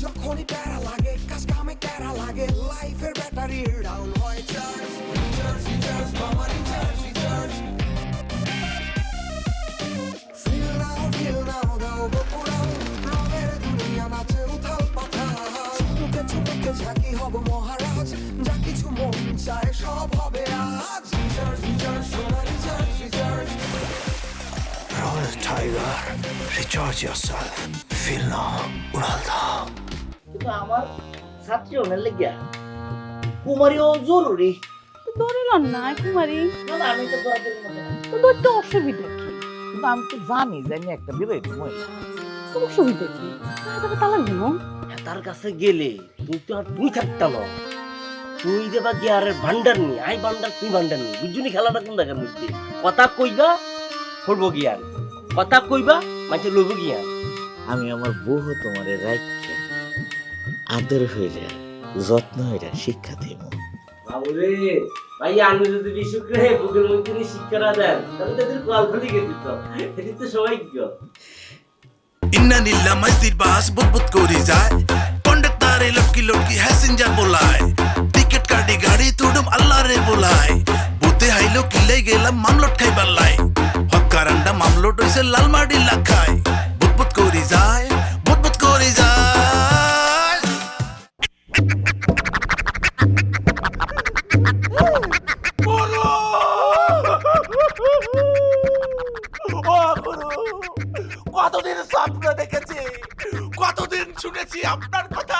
যখনই প্যারা লাগে কাজ কামে প্যারা লাগে লাইফের ব্যাটারি ডাউন হয় চার্জ রিচার্জ রিচার্জ মামা রিচার্জ রিচার্জ ফিল নাও দাও বকুড়াও রঙের দুনিয়া নাচে উথাল পাথাল চুমুকে চুমুকে ঝাঁকি হব মহারাজ যা কিছু মন চায় সব হবে আজ রিচার্জ রিচার্জ সোনা recharge recharge Royal Tiger, recharge yourself. Feel now, উড়াল দাও। কিন্তু আমার ছাত্রী হলে লেগে কুমারীও জরুরি। ধরিলাম না কুমারী, না না আমি তো দরকার মতো না। তো ধরতে অসুবিধা কি? কিন্তু আমি তো জানি যে আমি একটা বিবাহিত মহিলা। তো অসুবিধা কি? তাকে তালাক দিব। তার কাছে গেলে তুই তো আর তুই থাকতাম না। তুই দেবা গিয়ারের ভান্ডার নি আই ভান্ডার তুই ভান্ডার নি বুঝুনি খেলাটা কোন জায়গার মধ্যে কথা কইবা করবো গিয়ার কথা কইবা মাঝে লইব গিয়ার আমি আমার বউ তোমারে রাখকে আদর হইলে যত্ন হইলে শিক্ষা দিব। বাবুরে ভাই আমি যদি বিশুক্রে বুকের মধ্যে নিয়ে শিক্ষাটা দেন তাহলে তাদের কোয়াল ফেলে গেছে তো এটি তো সবাইজ্ঞ ইন্না নীলা মসজিদ বাস বুদবুদ করি যায় কন্ডাক্টরে লটকি লটকি হ্যাসেঞ্জার বলায় টিকিট কাটি গাড়ি তুডুম আল্লাহ রে বলায় বুতে হাইলো কিলাই গেলাম মামলট খাইবার লাই হকারান্ডা মামলট হইছে লালমাটি লাখায় বুদবুদ করি যায় বুদবুদ করি যায় কতদিন স্বপ্ন দেখেছি, কতদিন শুনেছি আপনার কথা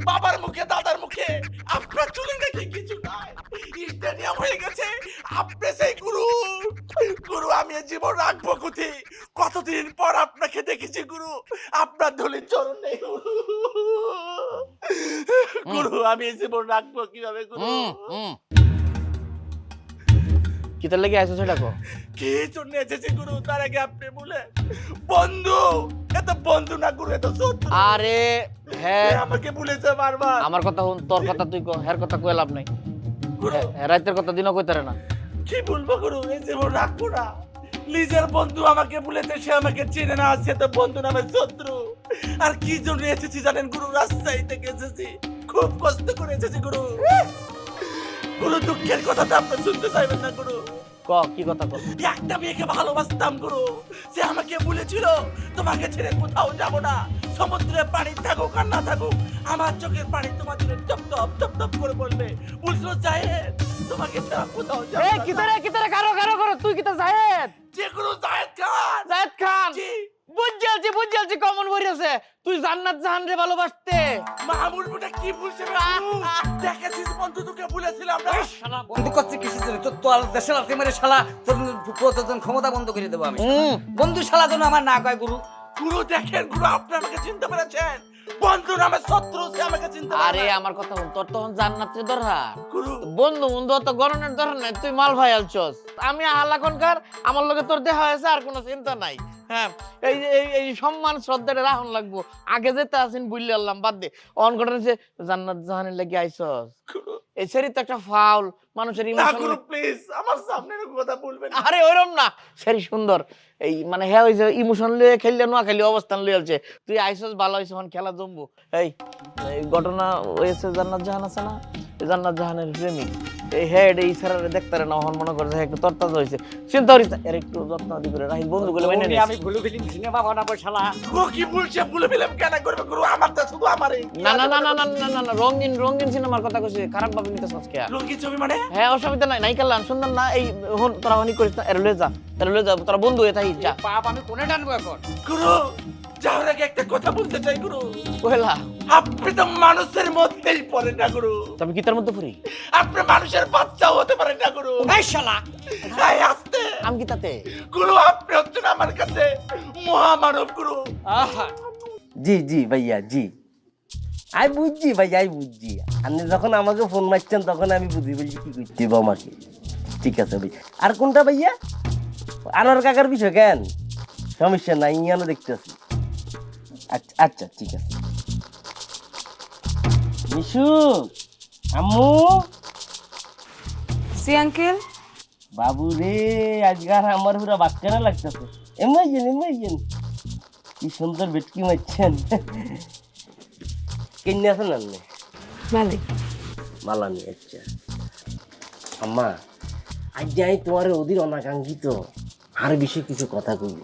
বাবার মুখে দাদার মুখে, আপনার চুলে নাকি কিছু নাই, স্টেডিয়াম হয়ে গেছে আপনি সেই গুরু। গুরু আমি এ জীবন রাখবো কোথায়? কতদিন পর আপনাকে দেখেছি গুরু, আপনার ধুলির চরণ নেই গুরু। গুরু আমি এ জীবন রাখবো কিভাবে গুরু? কি তার লাগি আইছো সেটা কো? কি জন্য এসেছি গুরু তার আগে আপনি বলে বন্ধু, এত বন্ধু না গুরু, এত শত্রু। আরে হ্যাঁ সে আমাকে বলেছে বারবার। আমার কথা শুন, তোর কথা তুই কো, হের কথা কই লাভ নাই। গুরু রাতের কথা দিনও কইতারে না। কি বলবো গুরু, এই জীবন রাখবো না। নিজের বন্ধু আমাকে বলেছে, সে আমাকে চেনে না, সে তো বন্ধু নামে শত্রু। আর কি জন্য এসেছি জানেন গুরু? রাজশাহী থেকে এসেছি, খুব কষ্ট করে এসেছি গুরু। গুরু দুঃখের কথা তো আপনি শুনতে চাইবেন না গুরু। ক কি কথা কর? একটা মেয়েকে ভালোবাসতাম গুরু, সে আমাকে বলেছিল তোমাকে ছেড়ে কোথাও যাব না, সমুদ্রে পানি থাকুক আর না থাকুক আমার চোখের পানি তোমার জন্য টপ টপ টপ টপ করে বলবে। বলছিল জায়েদ তোমাকে ছাড়া কোথাও যাব এই না। কি তারে কারো তুই কি তা জায়েদ? যে গুরু জায়েদ খান। জায়েদ খান জি বুঝছি কমন বই আছে। তুই জান্নাত জাহান রে ভালোবাসতে। মাহমুদ বুটা কি বলছে রে গুরু? দেখেছিস বন্ধু তোকে বলেছিলাম না? শালা বন্ধ করছে কিসের জন্য? তোর দেশের লাথি মেরে শালা তোর প্রতিদিন ক্ষমতা বন্ধ করে দেবো আমি। বন্ধু শালা যেন আমার না কয় গুরু। গুরু দেখেন গুরু আপনি আমাকে চিনতে পেরেছেন? বন্ধু নামে শত্রু, সে আমাকে চিনতে পারে আরে না। আমার কথা শুন, তোর তখন জান্নাতের দরকার। গুরু বন্ধু বন্ধু তো গরনের দরকার নাই, তুই মাল ভাই আলছস। আমি আলাকনকার, আমার লগে তোর দেখা হয়েছে আর কোনো চিন্তা নাই। হ্যাঁ এই এই সম্মান শ্রদ্ধাটা রাখুন লাগবো। আগে যেতে আসেন বুঝলে আল্লাহ বাদ দে। অন ঘটনা জান্নাত জাহানের লাগি আইছস, গুরু এই সেরি তো একটা ফাউল মানুষের না ইমোশন। গুরু প্লিজ আমার সামনে এরকম কথা বলবেন না। আরে ওইরকম না, সেরি সুন্দর। এই মানে হ্যাঁ ওই যে ইমোশন লিয়ে খেললে নোয়া খেলি অবস্থান লিয়ে আছে। তুই আইসস ভালো হয়েছে, এখন খেলা জমবো। এই এই ঘটনা হয়েছে জান্নাত জাহান আছে না, এই জান্নাত জাহানের প্রেমিক এই হেড এই স্যারের দেখতারে না, হন মনে করে একটু তরতাজা হয়েছে, চিন্তা করিস না, এর একটু যত্ন আদি করে রাখিস বন্ধু গুলো মেনে নিস। আমি ভুলে ফেলিম সিনেমা বানাবো শালা। গুরু কি বলছে? ভুলে ফেলাম কেন করবে গুরু? আমার তো শুধু আমারই। না না না না না না না না রঙিন সিনেমার কথা কইছে, খারাপ ভাবে নিতে সস্কে। রঙিন ছবি মানে? হ্যাঁ অসুবিধা নাই, নাই কালাম সুন্দর না। এই হন তোরা হনি করিস না, এর লয়ে যা তোরা বন্ধু হয়ে থাকি যা। পাপ আমি কোনে টানবো এখন? গুরু যাওয়ার আগে একটা কথা বলতে চাই গুরু। কইলা আপনি তো মানুষের মধ্যেই পড়েন না গুরু, তুমি কি তার মধ্যে ফুরি? আপনি মানুষের বাচ্চাও হতে পারেন না গুরু। এই শালা এই আসতে আমি কি তাতে? গুরু আপনি হচ্ছেন আমার কাছে মহামানব গুরু। আহা জি ভাইয়া জি আই বুঝছি ভাই, আই বুঝছি। আপনি যখন আমাকে ফোন মারছেন তখন আমি বুঝি বলছি কি করতে হবে আমাকে। ঠিক আছে ভাই। আর কোনটা ভাইয়া? আনোয়ার কাকার বিষয় কেন? সমস্যা নাই, ইয়ানো দেখতেছি। আচ্ছা আচ্ছা ঠিক আছে। মিশু আম্মু সি আঙ্কেল, বাবু রে আজকাল আমার পুরো বাচ্চারা লাগতেছে। এমন কি সুন্দর ভেটকি মারছেন। কিনে আছেন না ভালো মালানি? আচ্ছা আম্মা, আজ যাই তোমার ওদের অনাকাঙ্ক্ষিত আর বিষয়ে কিছু কথা কইব।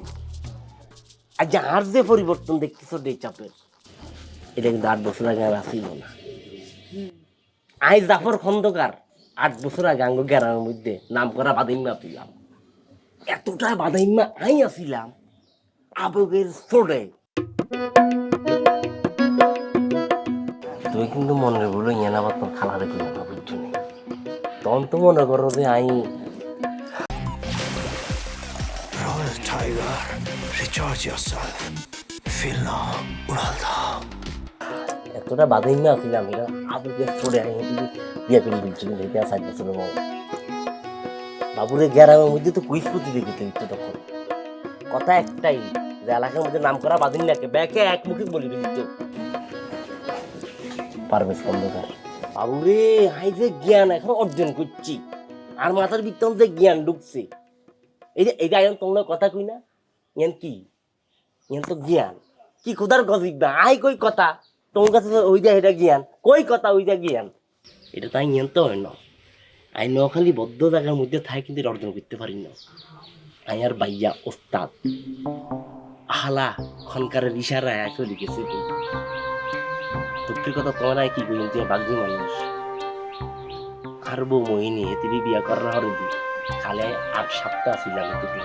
আজ আর যে পরিবর্তন দেখতেছো ডে চাপের, এটা কিন্তু 8 বছর আগে আর আসিল না। আই জাফর খন্দকার 8 বছর আগে আঙ্গ গ্রামের মধ্যে নাম করা বাদাইম্মা পেলাম। এতটা বাদাইম্মা আই আসিলাম আবেগের ছোড়ে। তুই কিন্তু মনে বলো ইয়ানা বা তোর খালা রেখে না বুঝছো নি, তখন তো মনে করো যে I Royal Tiger, recharge yourself. Feel now, Unalda. এতটা বাদাইম্মা আসিলাম এটা আবেগের ছোড়ে আই বিয়ে করে বলছিল এটা 7 বছরের বউ। বাবুরে গ্রামের মধ্যে তো কুইজ প্রতিযোগিতা হইতো তখন। কথা একটাই যে এলাকার মধ্যে নাম করা বাদিন্যাকে ব্যাকে একমুখী বলি দিত পারভেজ খন্দকার। বাবুরে হাই যে জ্ঞান এখন অর্জন করছি, আর মাথার ভিতর যে জ্ঞান ঢুকছে, এইটা এখন তোমার কথা কই না, ইয়ান কি ইয়ান তো জ্ঞান কি খোদার গজিবা আই কই কথা তোমার কাছে ওই যা এটা জ্ঞান, কই কথা ওই যা জ্ঞান, এটা তাই জ্ঞান তো হয় না। আই খালি বদ্ধ জায়গার মধ্যে থাই কিন্তু এটা অর্জন করতে পারি না। আই আর বাইয়া ওস্তাদ আহলা খনকারের ইশারায় চলে গেছে। তোর কথা তোমার কি কই যে বাগজি মানুষ আর বউ মহিনী এতিবি বিয়া করার হরে দি খালে 8 সপ্তাহ ছিলাম এতিবি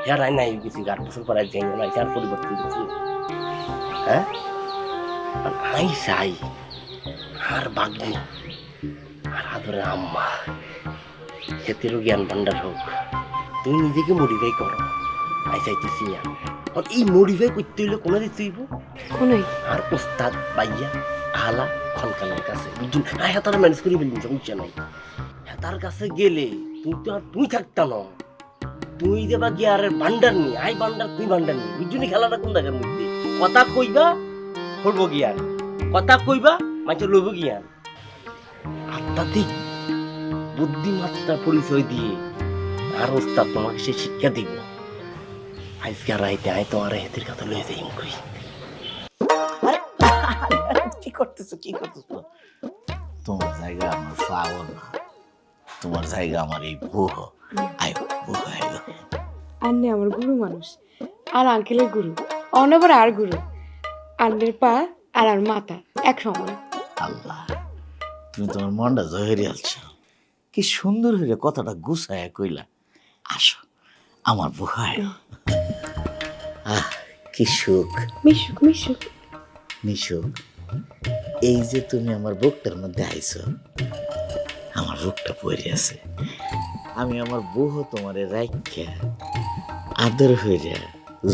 ইয়ার আই নাই কিছু 8 বছর পরে যাই না আর পরিবর্তন কিছু। হ্যাঁ আই চাই আর বাগজি আর আদরে আম্মা সেতেরও জ্ঞান ভান্ডার হোক, তুমি নিজেকে মডিফাই করো। আই চাইতেছি না এই মডিফাই করতে হইলে কোনো দিতে হইব কোনই আর ওস্তাদ বাইয়া আলা খনকালের কাছে বুঝুন আয় তারা ম্যানেজ করে ফেলবি সমস্যা নাই। তার কাছে গেলে তুই তো আর তুই থাকতা না, তুই দেবা গিয়ারের ভান্ডার নি আই ভান্ডার তুই ভান্ডার নি বুঝুনি। খেলাটা কোন জায়গার মধ্যে কথা কইবা করবো গিয়ার, কথা কইবা মাঝে লইব গিয়ার। আত্মাধিক বুদ্ধিমাত্রার পরিচয় দিয়ে আর ওস্তাদ তোমাকে সে শিক্ষা দিব। আজকে রাইতে আয় তোমার হেতের কথা লয়ে যাই কই। কি করতেছো কি করতেছো? তোমার জায়গা আমার চাও না, তোমার জায়গা আমার এই বুহ। আয় বুহ আয়। আন্নে আমার গুরু মানুষ, আর আঙ্কেলের গুরু, অনবার আর গুরু, আন্নের পা আর আর মাথা এক সমান। আল্লাহ, তুমি তোমার মনটা জহেরি আলছো, কি সুন্দর হইলে কথাটা গুছায় কইলা। আসো আমার বুহায়। আহ কি সুখ মিশুক মিশুক। মিশুক, এই যে তুমি আমার বুকটার মধ্যে আইছো, আমার বুকটা পড়ে আছে। আমি আমার বুহ তোমারে রাইখা আদর হইরা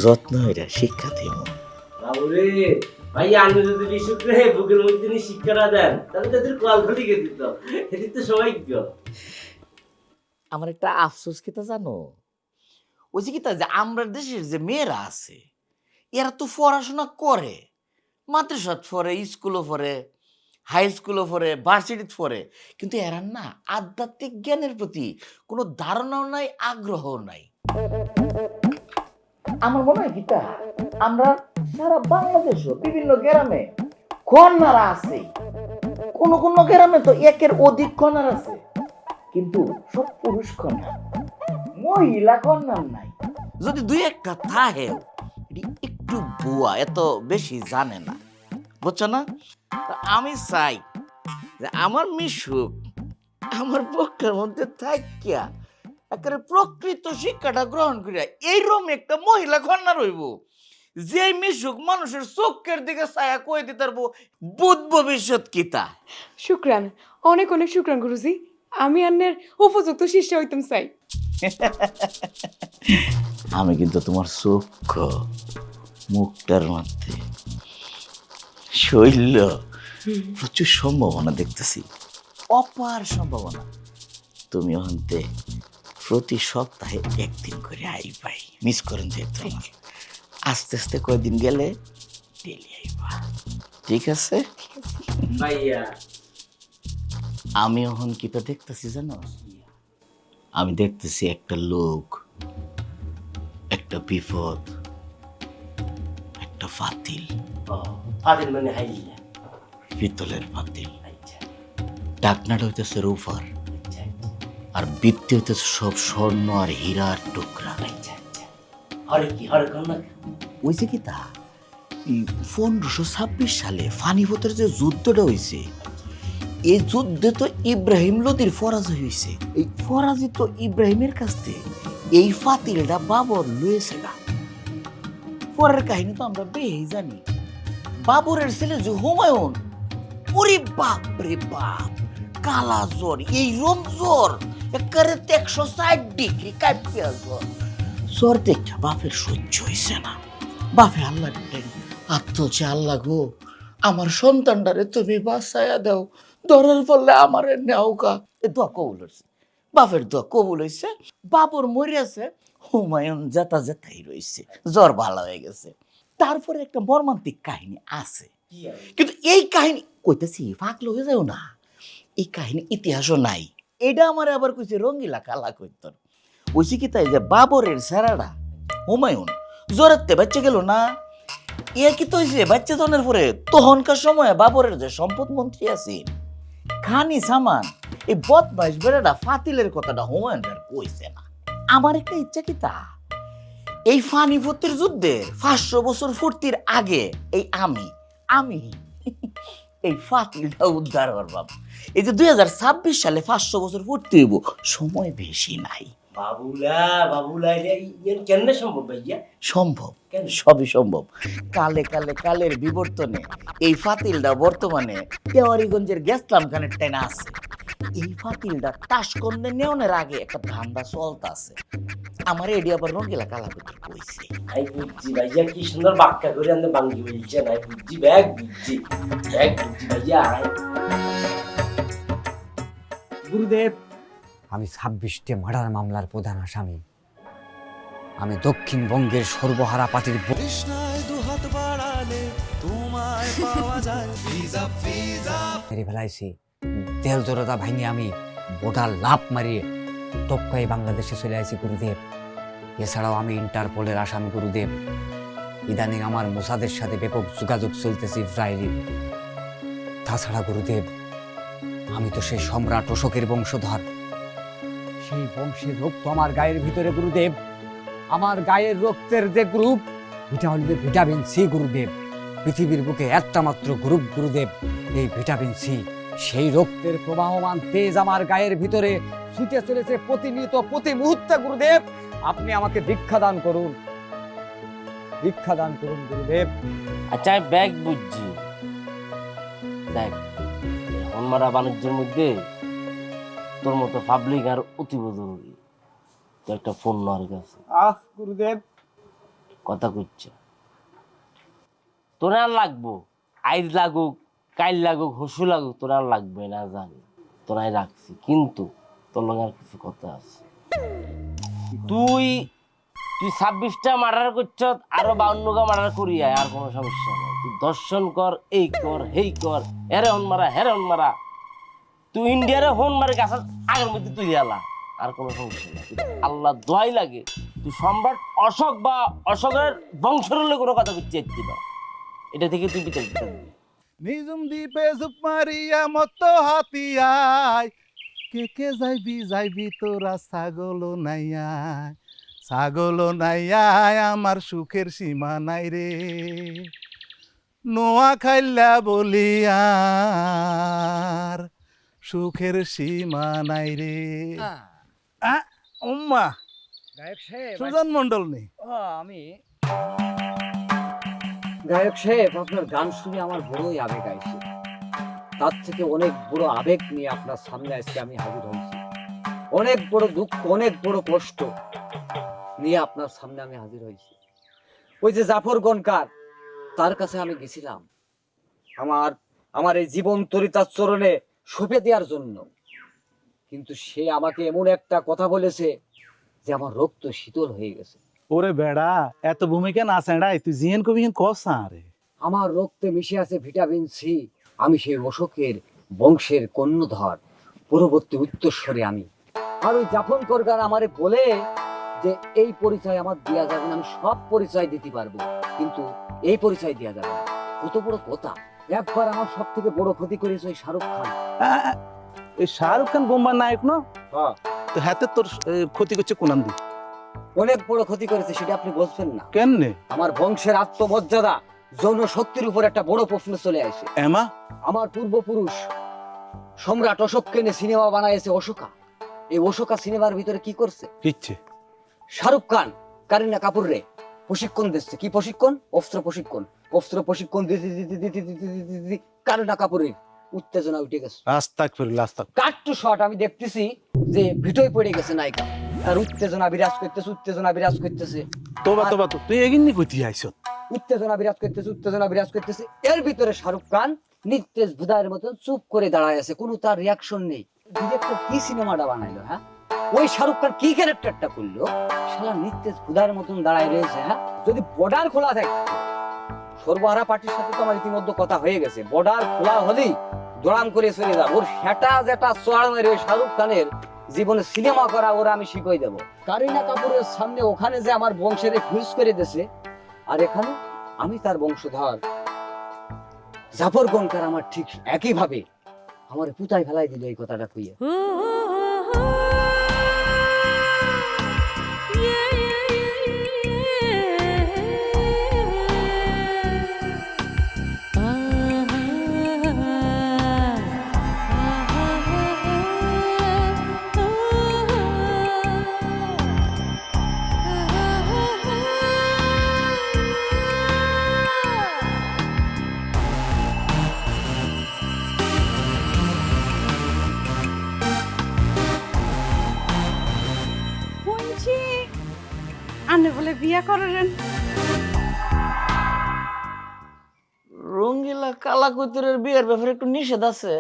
যত্ন হইরা শিক্ষা দিব। বাবুরে ভাই আমি যদি বিশুক রে বুকের মধ্যে নি শিক্ষাটা দেন তাহলে তাদের কল খুলে গেছে তো এদিক তো সবাই গো। আমার একটা আফসোস কিতা জানো, ওই যে কিতা যে আমরা দেশের যে মেয়েরা আছে এরা তো পড়াশোনা করে, মাদ্রাসাত পড়ে, স্কুলও পড়ে, হাই স্কুলও পড়ে, ভার্সিটিতে পড়ে, কিন্তু এরা না আধ্যাত্মিক জ্ঞানের প্রতি কোনো ধারণাও নাই, আগ্রহও নাই। আমার মনে হয় কিতা আমরা সারা বাংলাদেশও বিভিন্ন গ্রামে কন্যারা আছে, কোন কোন গ্রামে তো একের অধিক কন্যার আছে, কিন্তু সব পুরুষ কন্যা, মহিলা কন্যার নাই। যদি দুই একটা থাহেও একটু বুয়া, এত বেশি জানে না, বুঝছো না? আমি চাই যে আমার মিশুক আমার পক্ষের মধ্যে থাকিয়া একেবারে প্রকৃত শিক্ষাটা গ্রহণ করিয়া এইরকম একটা মহিলা কন্যা রইব যে মিশুক মানুষের চোখের দিকে ছায়া কই দিতে পারবো বুধ ভবিষ্যৎ কিতা। শুক্রান, অনেক অনেক শুক্রান গুরুজি, আমি আন্নের উপযুক্ত শিষ্য হইতাম চাই। আমি কিন্তু তোমার চোখ মুখটার মধ্যে শৈল প্রচুর সম্ভাবনা দেখতেছি, অপার সম্ভাবনা। তুমি হন্তে প্রতি সপ্তাহে একদিন করে আইবাই, মিস করেন যেত না। আস্তে আস্তে কয়দিন গেলে ডেলি আইবা, ঠিক আছে? ভাইয়া আমি এখন কিটা দেখতেছি জানো, আমি দেখতেছি একটা লোক, একটা বিপদ, একটা ফাতিল। ফাদিল মানে হাইয়া পিতলের পাতিল, ঢাকনাটা হইতেছে রূপার, আর বৃত্তি হইতেছে সব স্বর্ণ আর হীরার টুকরা। হরে কি হরে কর না ওই যে কি তা 1526 সালে ফানিপথের যে যুদ্ধটা হয়েছে, এই যুদ্ধে তো ইব্রাহিম লোদির পরাজয় হয়েছে। এই পরাজিত ইব্রাহিমের কাছ থেকে এই ফাতিলটা বাবর লয়েছে না। পরের কাহিনী তো আমরা বেই জানি। বাবরের ছেলে যে হুমায়ুন, ওরে বাপ রে বাপ, কালা জ্বর, এই রোম জ্বর একেবারে 160 ডিগ্রি কাঁপিয়া জ্বর। জ্বর দেখা বাপের সহ্য হয়েছে না। বাপে আল্লাহ আত্মচে, আল্লাহ গো আমার সন্তানটারে তুমি বাঁচাইয়া দাও, ধরার ফলে আমারে নেওকা। এ দোয়া কবুল হয়েছে, বাপের দোয়া কবুল হয়েছে। বাবর মরিয়াছে, হুমায়ুন যেতা যেতাই রয়েছে, জ্বর ভালো হয়ে গেছে। তারপরে একটা মর্মান্তিক কাহিনী আছে, কিন্তু এই কাহিনী কইতেছি ফাঁকলো হয়ে যাও না, এই কাহিনী ইতিহাসও নাই। এটা আমার আবার কইছে রঙ্গিলা কালা কইতন। কইছি কি তাই যে বাবরের সেরাটা হুমায়ুন জ্বরেতে বাচ্চা গেল না, এ কি তো হয়েছে বাচ্চা জনের পরে তখনকার সময় বাবরের যে সম্পদ মন্ত্রী আছে খানি সামান, এই বদমাইশ বেড়াটা ফাতিলের কথাটা হুমায়ুন আর কইছে না। আমার একটা ইচ্ছা কি তা, এই ফানিপথের যুদ্ধের 500 বছর ফুর্তির আগে এই আমি এই ফাতিলটা উদ্ধার করবাম। এই যে 2026 সালে 500 বছর ফুর্তি হইব, সময় বেশি নাই। বাবুলা এটা কেন সম্ভব ভাইয়া? সম্ভব, কেন সবই সম্ভব। কালে কালে কালের বিবর্তনে এই ফাতিলটা বর্তমানে তেওয়ারিগঞ্জের গেছলাম খানের টেনা আছে। এই ফাতিলটা তাসকন্দের নেওয়ার আগে একটা ধান্দা চলতেছে। আমার এডি আবার রঙ্গিলা কালা করতে কইছে। আই বুঝছি ভাইয়া, কি সুন্দর বাক্কা করে আনতে বাঙ্গি বলছেন। আই বুঝছি ব্যাগ বুঝছি ভাইয়া। গুরুদেব, আমি 26টে মার্ডার মামলার প্রধান আসামি। আমি দক্ষিণবঙ্গের সর্বহারা পার্টির মেরে ফেলাইছি। তেল জোরতা ভাঙে আমি বোটার লাভ মারিয়ে টপকাই বাংলাদেশে চলে আসি গুরুদেব। এছাড়াও আমি ইন্টারপোলের আসামি গুরুদেব। ইদানিং আমার মোসাদের সাথে ব্যাপক যোগাযোগ চলতেছে ইসরায়েলি। তাছাড়া গুরুদেব, আমি তো সেই সম্রাট অশোকের বংশধর। সেই বংশের রক্ত আমার গায়ের ভিতরে গুরুদেব। আমার গায়ের রক্তের যে গ্রুপ, এটা হল ভিটামিন সি গুরুদেব। পৃথিবীর বুকে একটা মাত্র গ্রুপ গুরুদেব, এই ভিটামিন সি। সেই রক্তের প্রবাহমান তেজ আমার গায়ের ভিতরে ছুটে চলেছে প্রতিনিয়ত, প্রতি মুহূর্তে গুরুদেব। আপনি আমাকে দীক্ষা দান করুন, দীক্ষা দান করুন গুরুদেব। আচ্ছা আমি ব্যাগ বুঝছি। দেখ, হনমারা বাণিজ্যের মধ্যে তোর মতো পাবলিক আর অতীব জরুরি। তো একটা ফোন নেওয়ার কাছে গুরুদেব, কথা কইছে তোর আর লাগবো, আইজ লাগুক, কাইল লাগুক, হসু লাগুক, তোর আর লাগবে না জানি। তোরাই রাখছি, কিন্তু তোর লগে আর কিছু কথা আছে। তুই 26টা মার্ডার করছ, আরো 52টা মার্ডার করি আয়, আর কোনো সমস্যা নেই। তুই দর্শন কর, এই কর, হেই কর, হেরে হন মারা, হেরে হন মারা। তুই ইন্ডিয়ারে হন মারে গাছ আগের মধ্যে তুই আলা, আর কোনো সমস্যা নেই। আল্লাহ দোয়াই লাগে তুই সম্রাট অশোক বা অশোকের বংশের হলে কোনো কথা বুঝতে চাইছি না। এটা থেকে তুই বিচার দিতে পারবি। নিজুম দ্বীপে জুপ মারিয়া মতো হাতিয়ায়, কে যাইবি তোরা ছাগল নাইয়ায়, ছাগল নাইয়ায় আমার সুখের সীমা নাই রে, নোয়া খাইলা বলিয়ার সুখের সীমা নাই রে। উম্মা গায়ক সাহেব, সুজন মন্ডল নেই। আমি গায়ক সাহেব, আপনার গান শুনে আমার বড়ই আবেগ আইছে। তার থেকে অনেক বড় আবেগ নিয়ে আপনার সামনে আজকে আমি হাজির হয়েছি। অনেক বড় দুঃখ, অনেক বড় কষ্ট নিয়ে আপনার সামনে আমি হাজির হয়েছি। ওই যে জাফর গনকার, তার কাছে আমি গেছিলাম আমার এই জীবন তরিতার চরণে সঁপে দেওয়ার জন্য। কিন্তু সে আমাকে এমন একটা কথা বলেছে যে আমার রক্ত শীতল হয়ে গেছে। ওরে বেড়া, এত ভূমিকা না সেড়াই, তুই জিএন কবি কসা রে। আমার রক্তে মিশে আছে ভিটামিন সি। আমি সেই অশোকের বংশের কর্ণধর, পূর্ববর্তী উত্তরস্বরে আমি। আর ওই জাফর গনকার আমারে বলে যে এই পরিচয় আমার দেওয়া যাবে না, আমি সব পরিচয় দিতে পারবো, কিন্তু এই পরিচয় দেওয়া যাবে না। কত বড় কথা! একবার আমার সব থেকে বড় ক্ষতি করেছে ওই শাহরুখ খান। এই শাহরুখ খান বোম্বার নায়ক না? হ্যাঁ। তো হাতে তোর ক্ষতি করছে কোনান দি? অনেক বড় ক্ষতি করেছে, সেটা আপনি বুঝবেন না। কেমনে? আমার বংশের আত্মমর্যাদা, যৌন শক্তির উপর একটা বড় প্রশ্ন চলে আসে। এমা আমার পূর্বপুরুষ সম্রাট অশোককে নিয়ে সিনেমা বানাইছে অশোকা। এই অশোকা সিনেমার ভিতরে কি করছে? কিচ্ছে শাহরুখ খান কারিনা কাপুর রে প্রশিক্ষণ দিচ্ছে। কি প্রশিক্ষণ? অস্ত্র প্রশিক্ষণ। অস্ত্র প্রশিক্ষণ দিতে দিতে দিতে দিতে দিতে দিতে কারিনা কাপুরের উত্তেজনা উঠে গেছে। রাস্তা কাট টু শট আমি দেখতেছি যে ভিটোয় পড়ে গেছে নায়িকা। তার উত্তেজনা বিরাজ করতেছে, উত্তেজনা বিরাজ করতেছে, তোবা তোবা তো তুই এগিনি কইতি আইছত। উত্তেজনা বিরাজ করতেছে, উত্তেজনা বিরাজ করতেছে। এর ভিতরে শাহরুখ খান নিতেশ ভুদায়ের মতন চুপ করে দাঁড়ায় আছে, কোনো তার রিয়াকশন নেই। ডিরেক্টর কি সিনেমাটা বানাইলো? হ্যাঁ, ওই শাহরুখ খান কি ক্যারেক্টারটা করলো? শালা নিতেশ ভুদায়ের মতন দাঁড়ায় রয়েছে। হ্যাঁ, যদি বর্ডার খোলা থাকে, সর্বহারা পার্টির সাথে তো আমার ইতিমধ্যে কথা হয়ে গেছে, বর্ডার খোলা হলেই দড়াম করে চলে যাব। ওর সেটা যেটা চড় মেরে ওই শাহরুখ খানের জীবনে সিনেমা করা ওরা আমি শিখিয়ে দেবো। কারিনা কাপুরের সামনে ওখানে যে আমার বংশের ফিউজ করে দিয়েছে, আর এখানে আমি তার বংশধর জাফর গঙ্কার আমার ঠিক একইভাবে আমার পুতায় ফেলাই দিল এই কথাটা কইয়া। শুনছি আনে বলে বিয়া করেন। রঙ্গিলা কালা কৈতরের বিয়ের ব্যাপারে একটু নিষেধ আছে,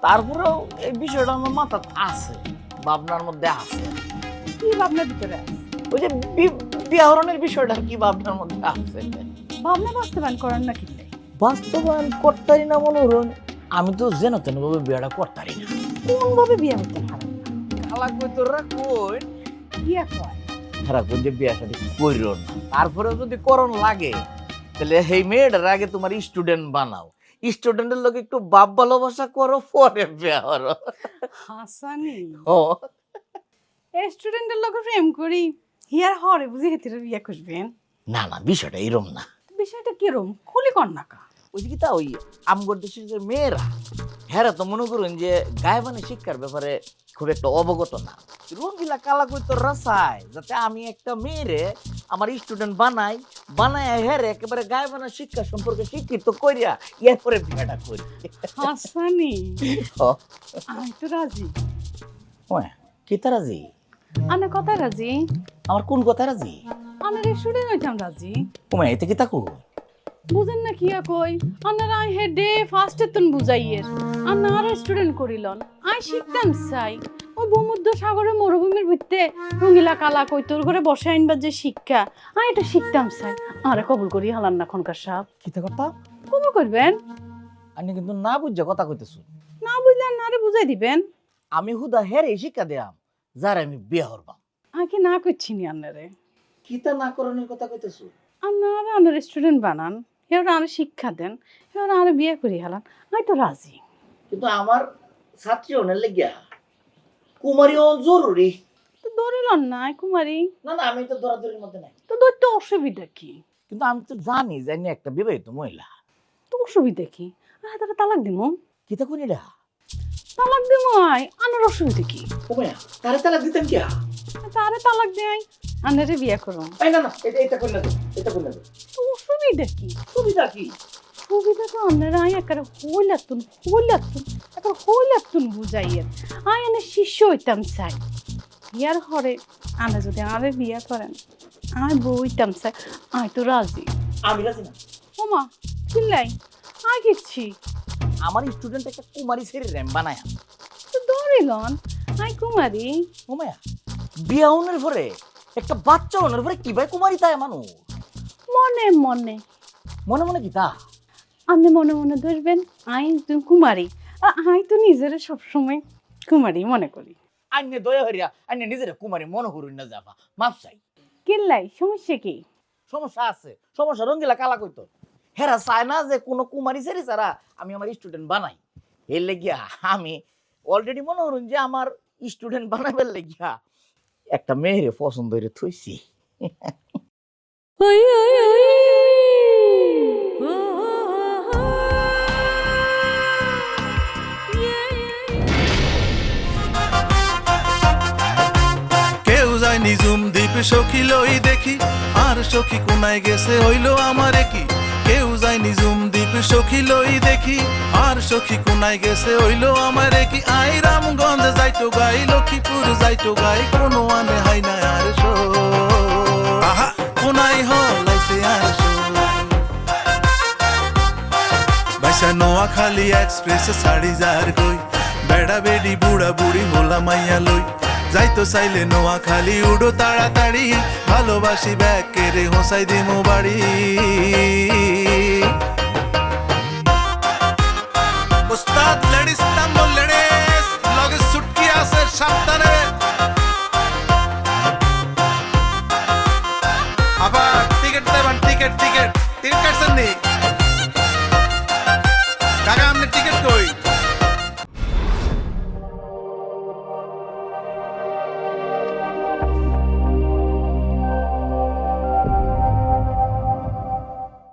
তারপরেও এই বিষয়টা আমার মাথা আছে, ভাবনার মধ্যে আছে। কি ভাবনার ভিতরে আছে? ওই যে বিয়াহরণের বিষয়টা কি ভাবনার মধ্যে আছে। ভাবনা বাস্তবায়ন করেন না কিন্তু। বাস্তবায়ন করতারি না মনোরণ, আমি তো যেন তেন ভাবে বিয়েটা করতারি না। কোন ভাবে বিয়া হইতে পারেন? কালা কৈতররা কই বিয়া কয় তারা কই যে বিয়া শাদী কইরো না, তারপরে যদি করণ লাগে তাহলে এই মেয়েটার আগে তোমার স্টুডেন্ট বানাও, স্টুডেন্টের লোক একটু বাপ ভালোবাসা করো, পরে বিয়া করো। হাসানি ও স্টুডেন্টের লগে প্রেম করি হিয়ার হরে বুঝি হেতিরে বিয়া করবেন? না না, বিষয়টা এরম না। বিষয়টা কিরম খুলি কর না কা? ওই যে কি তা ওই আমগর দেশের যে মেয়েরা, হেরা তো মনে করুন যে গায়বানী শিক্ষার ব্যাপারে খুব একটা অবগত না। রঙ্গিলা কালা কৈতররা চায় যাতে আমি একটা মেয়েরে আমার স্টুডেন্ট বানায় হেরে একেবারে গায়বানা শিক্ষা সম্পর্কে শিক্ষিত করিয়া এরপরে বিয়েটা করি। হাসানি ও আমি তো রাজি। ওয়া কি তা রাজি? আনে কথা রাজি? আমার কোন কথা রাজি? আনের স্টুডেন্ট হইতাম রাজি। ওমা এতে কি তাকু বুঝেন না কিয়া কই? আনার আই হেডে ফার্স্ট এতন বুঝাইয়ের আনার স্টুডেন্ট করিলন আই শিখতাম চাই। ওই ভূমধ্য সাগরের মরুভূমির ভিতরে রঙ্গিলা কালা কৈতর করে বসে আইনবার যে শিক্ষা, আই এটা শিখতাম চাই। আরে কবুল করি হালান না খনকার সাহেব। কি তা কথা? কবুল করবেন? আমি কিন্তু না বুঝা কথা কইতেছো। না বুঝলে আনারে বুঝাই দিবেন। আমি হুদা হেরে শিক্ষা দেয়াম যার আমি বিয়ে হরবাম। আই কি না করছি নি আনারে? কি তা না করণের কথা কইতেছো? আনারে আনার স্টুডেন্ট বানান, এবার আরে শিক্ষা দেন, এবার আরে বিয়ে করি হালান, আই তো রাজি। কিন্তু আমার ছাত্রী হনের লেগিয়া কুমারী ও জরুরি। তো ধরিলন না কুমারী? না না, আমি তো দরাদরির মধ্যে নাই। তো ধরতে অসুবিধা কি? কিন্তু আমি তো জানি যে আমি একটা বিবাহিত মহিলা। তো অসুবিধা কি? তারা তালাক দিব। কি তা কোন এটা? তালাক দিব আই, আনার অসুবিধা কি? ওমায়া তারে তালাক দিতেন কি? তারে তালাক দেয় আনারে বিয়ে করো। এই না না, এটা কোন না, এটা কোন না। তো অসুবিধা কি? সুবিধা কি? সুবিধা তো আপনারা আই একারে হইলাতুন একারে হইলাতুন বুঝাইয়ের। আই আনে শিষ্য হইতাম চাই। বিয়ার হরে আনা যদি আরে বিয়ে করেন, আই বইতাম চাই, আই তো রাজি। আমি রাজি না। ওমা চিল্লাই আই কিচ্ছি। আমার স্টুডেন্ট একটা কুমারী ছেড়ে র্যাম বানায়। তো ধরিলন আই কুমারী। ওমায়া বিয়া হনের পরে একটা বাচ্চা হনের পরে কি ভাই কুমারী তাই মানুষ? মনে মনে মনে মনে কি তা? আপনি মনে মনে ধরবেন আই তুমি কুমারী, আই তো নিজের সবসময় কুমারী মনে করি। আইনে দয়া হরিয়া আইনে নিজের কুমারী মনে করুন না যাবা, মাপ চাই। কিল্লাই সমস্যা কি? সমস্যা আছে, সমস্যা রঙ্গিলা কালা কইতো হেরা চায় না যে কোনো কুমারী ছেড়ে ছাড়া আমি আমার স্টুডেন্ট বানাই। এর লেগিয়া আমি অলরেডি মনে করুন যে আমার স্টুডেন্ট বানাবার লেগিয়া একটা মেয়েরে পছন্দ করে থইছি। কেউ যায় নিজুম দ্বীপ সখী লই দেখি, আর সখী কোনায় গেছে হইল আমারে কি। কেউ যায় নিজুম দ্বীপ সখী লই দেখি, আর সখী কোনায় গেছে হইল আমারে কি। আই রামগঞ্জ যাইতো গাই, লক্ষ্মীপুর যাইতো গাই, কোনো আনে হাই না আর শো। আহা কোনায় হলাইছে আর শো। বাইসা নোয়াখালী এক্সপ্রেস ছাড়ি যার কই, বেড়া বেড়ি বুড়া বুড়ি হোলা মাইয়া লই। যাইতো চাইলে নোয়াখালী উড়ো তাড়াতাড়ি, ভালোবাসি ব্যাগ কেড়ে হোসাই দিমো বাড়ি।